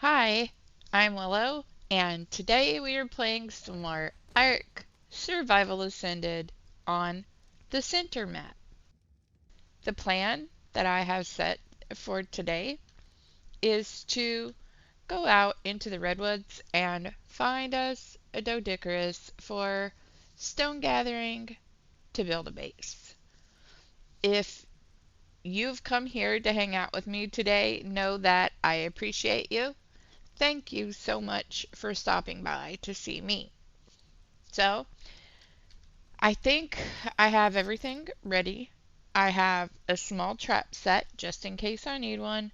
Hi, I'm Willow, and today we are playing some more Ark Survival Ascended on the center map. The plan that I have set for today is to go out into the redwoods and find us a Doedicurus for stone gathering to build a base. If you've come here to hang out with me today, know that I appreciate you. Thank you so much for stopping by to see me. So, I think I have everything ready. I have a small trap set just in case I need one.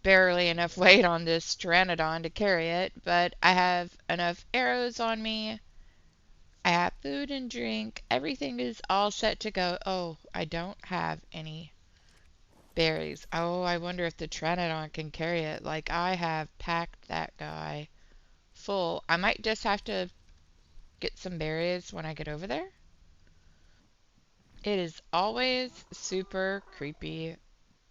Barely enough weight on this pteranodon to carry it, but I have enough arrows on me. I have food and drink. Everything is all set to go. Oh, I don't have any berries. Oh, I wonder if the pteranodon can carry it. Like, I have packed that guy full. I might just have to get some berries when I get over there. It is always super creepy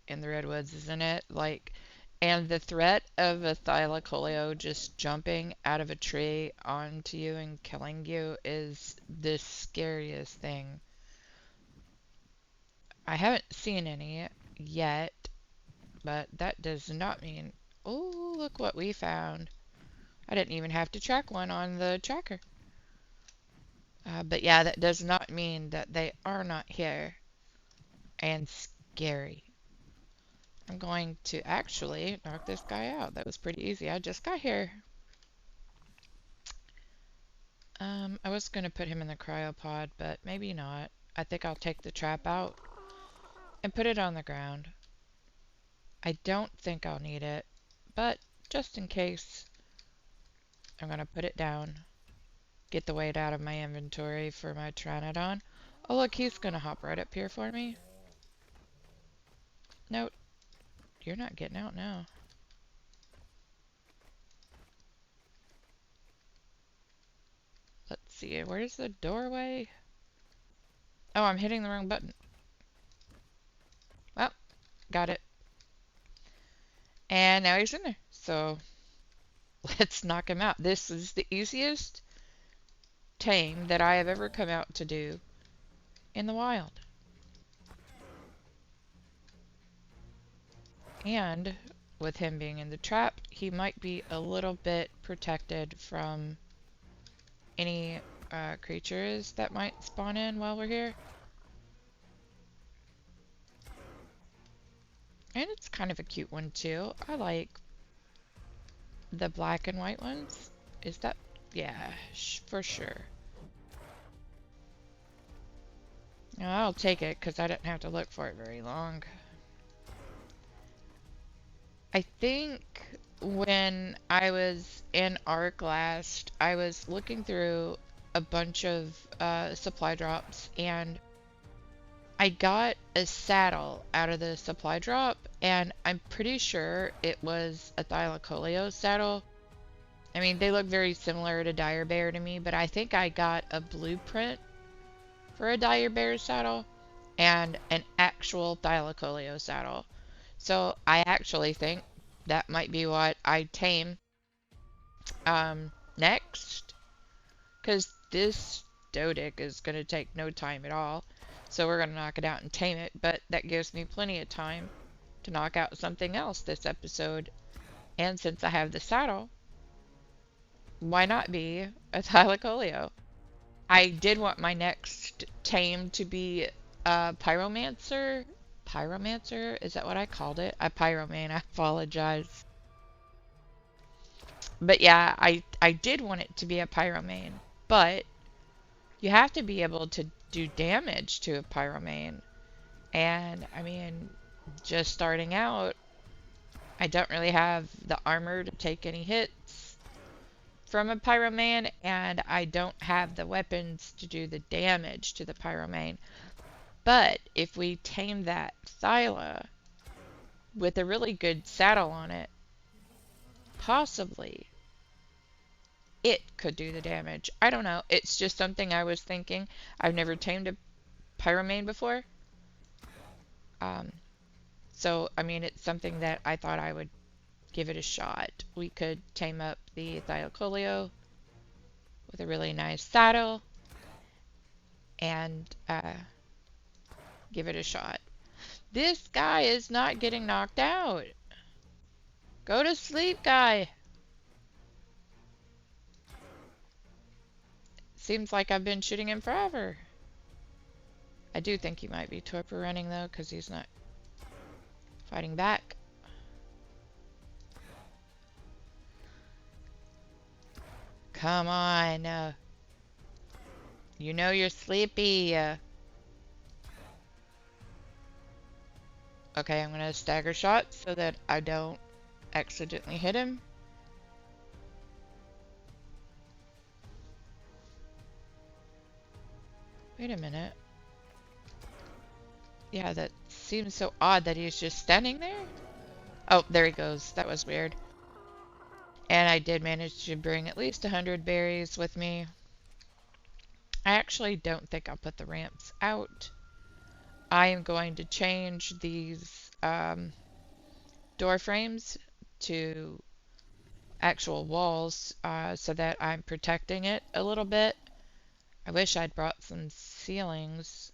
in the redwoods, isn't it? Like, and the threat of a Thyla just jumping out of a tree onto you and killing you is the scariest thing. I haven't seen any yet, but that does not mean. Oh, look what we found. I didn't even have to track one on the tracker. But yeah, that does not mean that they are not here and scary. I'm going to actually knock this guy out. That was pretty easy. I just got here. I was going to put him in the cryopod, but maybe not. I think I'll take the trap out and put it on the ground. I don't think I'll need it, but just in case, I'm going to put it down, get the weight out of my inventory for my Pteranodon. Oh, look, he's going to hop right up here for me. Nope, you're not getting out now. Let's see, where's the doorway? Oh, I'm hitting the wrong button. Well, got it. And now he's in there. So let's knock him out. This is the easiest tame that I have ever come out to do in the wild. And with him being in the trap, he might be a little bit protected from any creatures that might spawn in while we're here. And it's kind of a cute one too. I like the black and white ones. Is that? Yeah, for sure. I'll take it because I didn't have to look for it very long. I think when I was in Ark last, I was looking through a bunch of supply drops and I got a saddle out of the supply drop and I'm pretty sure it was a Thylacoleo saddle. I mean, they look very similar to Dire Bear to me, but I think I got a blueprint for a Dire Bear saddle and an actual Thylacoleo saddle. So I actually think that might be what I tame next, because this Doedic is going to take no time at all. So we're going to knock it out and tame it, but that gives me plenty of time to knock out something else this episode. And since I have the saddle, why not be a Thylacoleo? I did want my next tame to be a Pyromancer. Pyromancer? Is that what I called it? A Pyromane, I apologize. But yeah, I did want it to be a Pyromane, but you have to be able to do damage to a Pyromane. And I mean, just starting out, I don't really have the armor to take any hits from a Pyromane, and I don't have the weapons to do the damage to the Pyromane. But if we tame that Thyla with a really good saddle on it, possibly it could do the damage. I don't know. It's just something I was thinking. I've never tamed a Pyromane before. Um, so, I mean, it's something that I thought I would give it a shot. We could tame up the Thyla with a really nice saddle and give it a shot. This guy is not getting knocked out. Go to sleep, guy. Seems like I've been shooting him forever. I do think he might be torpor running though, because he's not fighting back. Come on. You know you're sleepy. Okay, I'm gonna stagger shot so that I don't accidentally hit him. Wait a minute. Yeah, that seems so odd that he's just standing there. Oh, there he goes. That was weird. And I did manage to bring at least 100 berries with me. I actually don't think I'll put the ramps out. I am going to change these door frames to actual walls so that I'm protecting it a little bit. I wish I'd brought some ceilings.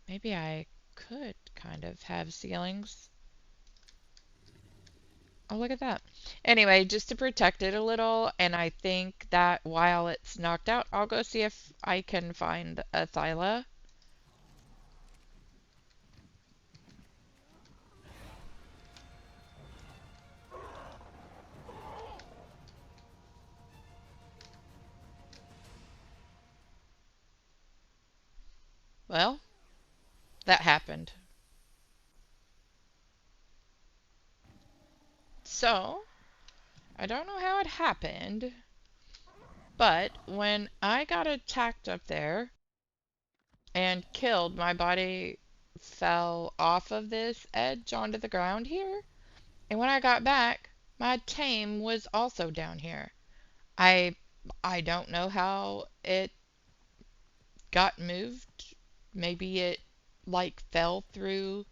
Maybe I could kind of have ceilings. Oh, look at that. Anyway, just to protect it a little, and I think that while it's knocked out, I'll go see if I can find a Thyla. Well, that happened. So, I don't know how it happened, but when I got attacked up there and killed, my body fell off of this edge onto the ground here. And when I got back, my tame was also down here. I I don't know how it got moved. Maybe it like fell through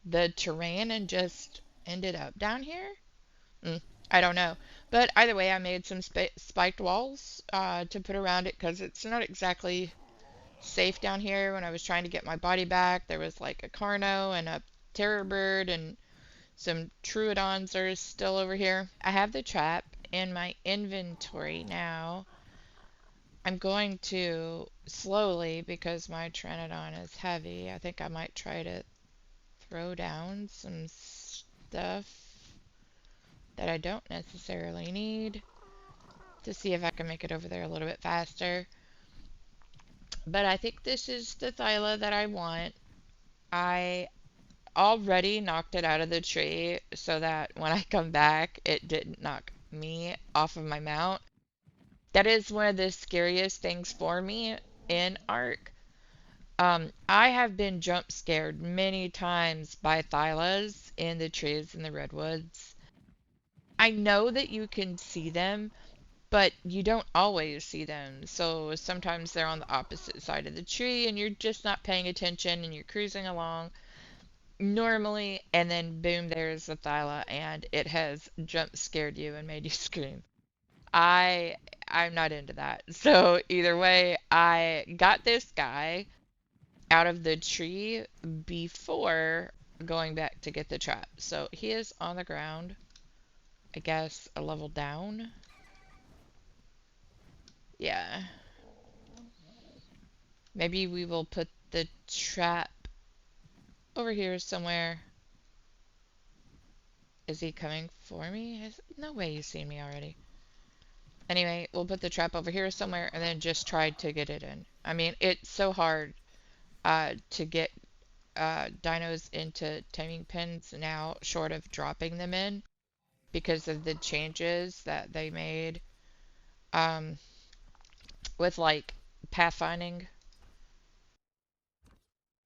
the terrain and just ended up down here. Mm, I don't know. But either way, I made some spiked walls to put around it because it's not exactly safe down here. When I was trying to get my body back, there was like a Carno and a Terror Bird and some Troodons are still over here. I have the trap in my inventory now. I'm going to slowly, because my Pteranodon is heavy, I think I might try to throw down some stuff that I don't necessarily need to see if I can make it over there a little bit faster. But I think this is the Thyla that I want. I already knocked it out of the tree so that when I come back, it didn't knock me off of my mount. That is one of the scariest things for me in Ark. I have been jump scared many times by Thylas in the trees in the redwoods. I know that you can see them, but you don't always see them. So sometimes they're on the opposite side of the tree and you're just not paying attention and you're cruising along normally, and then boom, there's a Thyla and it has jump scared you and made you scream. I I'm not into that. So either way, I got this guy out of the tree before going back to get the trap. So he is on the ground, I guess a level down. Yeah. Maybe we will put the trap over here somewhere. Is he coming for me? No way he's seen me already. Anyway, we'll put the trap over here somewhere and then just try to get it in. I mean, it's so hard to get dinos into taming pens now, short of dropping them in because of the changes that they made um, with like pathfinding.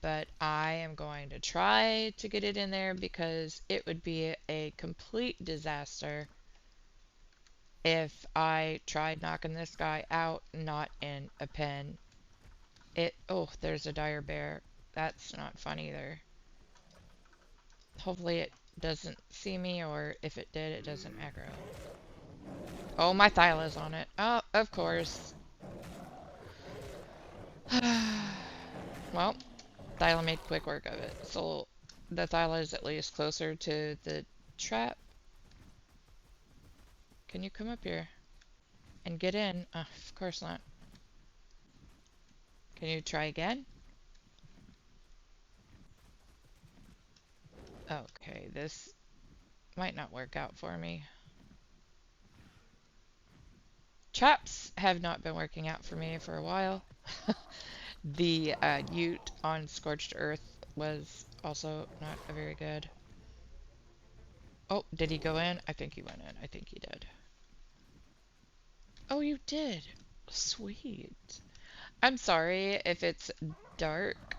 But I am going to try to get it in there because it would be a complete disaster if I tried knocking this guy out not in a pen. Oh, there's a dire bear. That's not fun either. Hopefully it doesn't see me, or if it did, it doesn't aggro. Oh, my Thyla's on it. Oh, of course. Well, Thyla made quick work of it. So the Thyla is at least closer to the trap. Can you come up here and get in? Of course not. Can you try again? Okay, this might not work out for me. Traps have not been working out for me for a while. The ute on Scorched Earth was also not a very good. Oh, did he go in? I think he went in. I think he did. Oh, you did. Sweet. I'm sorry if it's dark.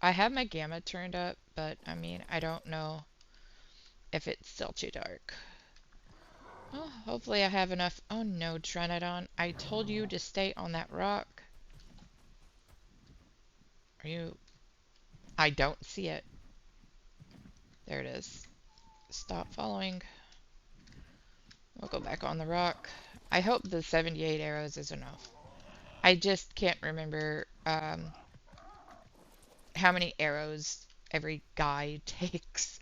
I have my gamma turned up, but I mean, I don't know if it's still too dark. Well, hopefully I have enough. Oh no, Trinodon. I told you to stay on that rock. Are you... I don't see it. There it is. Stop following. We'll go back on the rock. I hope the 78 arrows is enough. I just can't remember how many arrows every guy takes.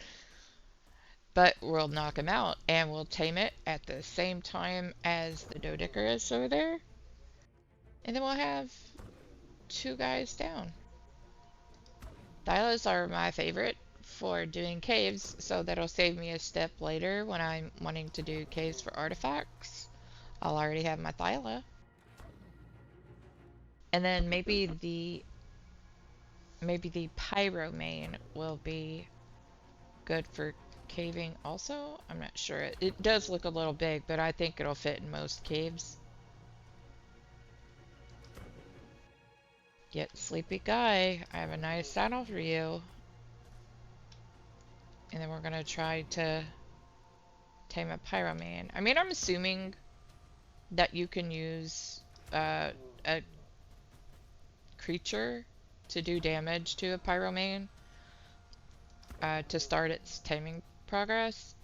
But we'll knock him out and we'll tame it at the same time as the Doedicurus over there. And then we'll have 2 guys down. Thylas are my favorite for doing caves, so that'll save me a step later when I'm wanting to do caves for artifacts. I'll already have my Thyla. And then maybe the Pyromane will be good for caving also. I'm not sure. It does look a little big, but I think it'll fit in most caves. Get sleepy guy. I have a nice saddle for you. And then we're gonna try to tame a Pyromane. I mean, I'm assuming that you can use a creature to do damage to a Pyromane to start its taming progress.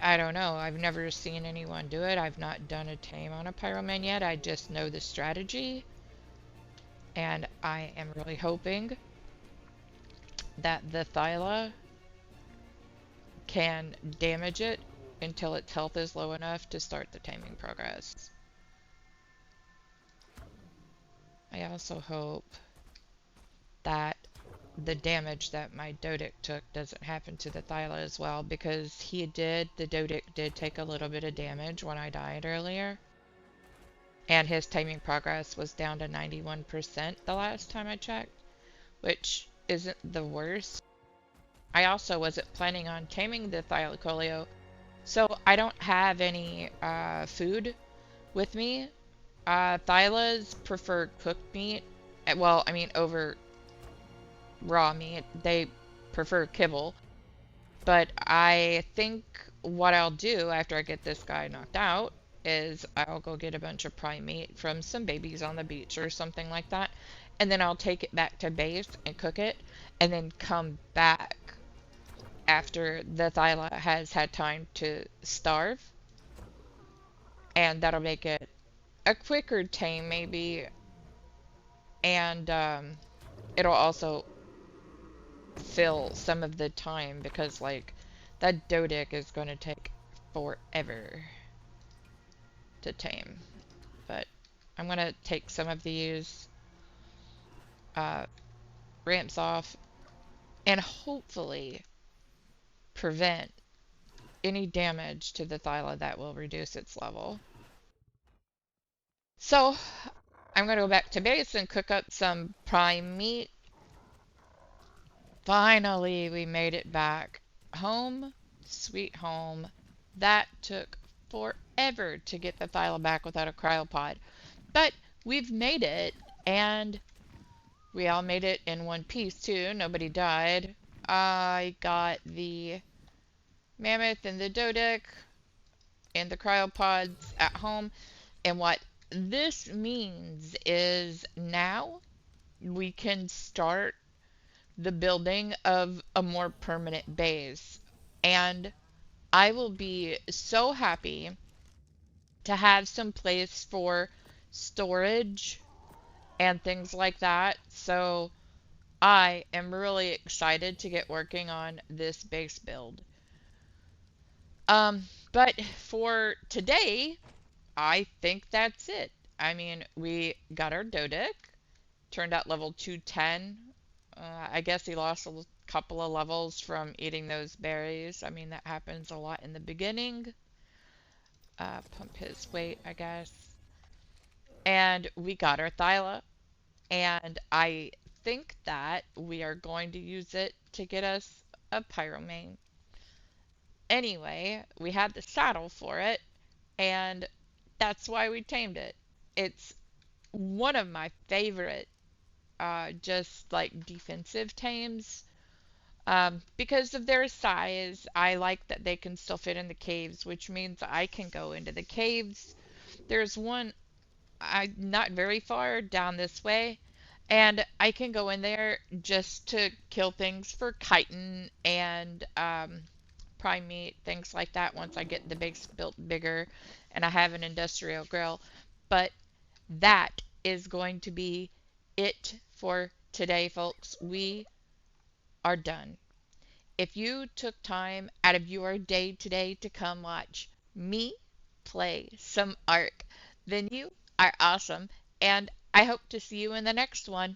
I don't know. I've never seen anyone do it. I've not done a tame on a Pyromane yet. I just know the strategy. And I am really hoping that the Thyla can damage it until its health is low enough to start the taming progress. I also hope that the damage that my Doedic took doesn't happen to the Thyla as well, because the Doedic did take a little bit of damage when I died earlier. And his taming progress was down to 91% the last time I checked, which isn't the worst. I also wasn't planning on taming the Thylacoleo, so I don't have any food with me. Thylas prefer cooked meat. Well, I mean, over raw meat. They prefer kibble. But I think what I'll do after I get this guy knocked out is I'll go get a bunch of prime meat from some babies on the beach or something like that. And then I'll take it back to base and cook it. And then come back after the Thyla has had time to starve. And that'll make it a quicker tame maybe. And it'll also fill some of the time, because like that Doedic is going to take forever to tame. But I'm going to take some of these ramps off and hopefully prevent any damage to the Thyla that will reduce its level. So I'm going to go back to base and cook up some prime meat. Finally, we made it back home. Sweet home. That took forever to get the Thyla back without a cryopod. But we've made it, and we all made it in one piece too. Nobody died. I got the mammoth and the Doedic and the cryopods at home. And what this means is now we can start the building of a more permanent base. And I will be so happy to have some place for storage and things like that. So I am really excited to get working on this base build. But for today, I think that's it. I mean, we got our Doedic, turned out level 210. I guess he lost a couple of levels from eating those berries. I mean, that happens a lot in the beginning. Pump his weight, I guess. And we got our Thyla, and I think that we are going to use it to get us a pyromane. Anyway, we had the saddle for it, and that's why we tamed it. It's one of my favorite, just like defensive tames. Because of their size, I like that they can still fit in the caves, which means I can go into the caves. There's one not very far down this way, and I can go in there just to kill things for chitin and prime meat, things like that once I get the base built bigger and I have an industrial grill. But that is going to be it for today, folks. We are done. If you took time out of your day today to come watch me play some Ark, then you are awesome, and I hope to see you in the next one.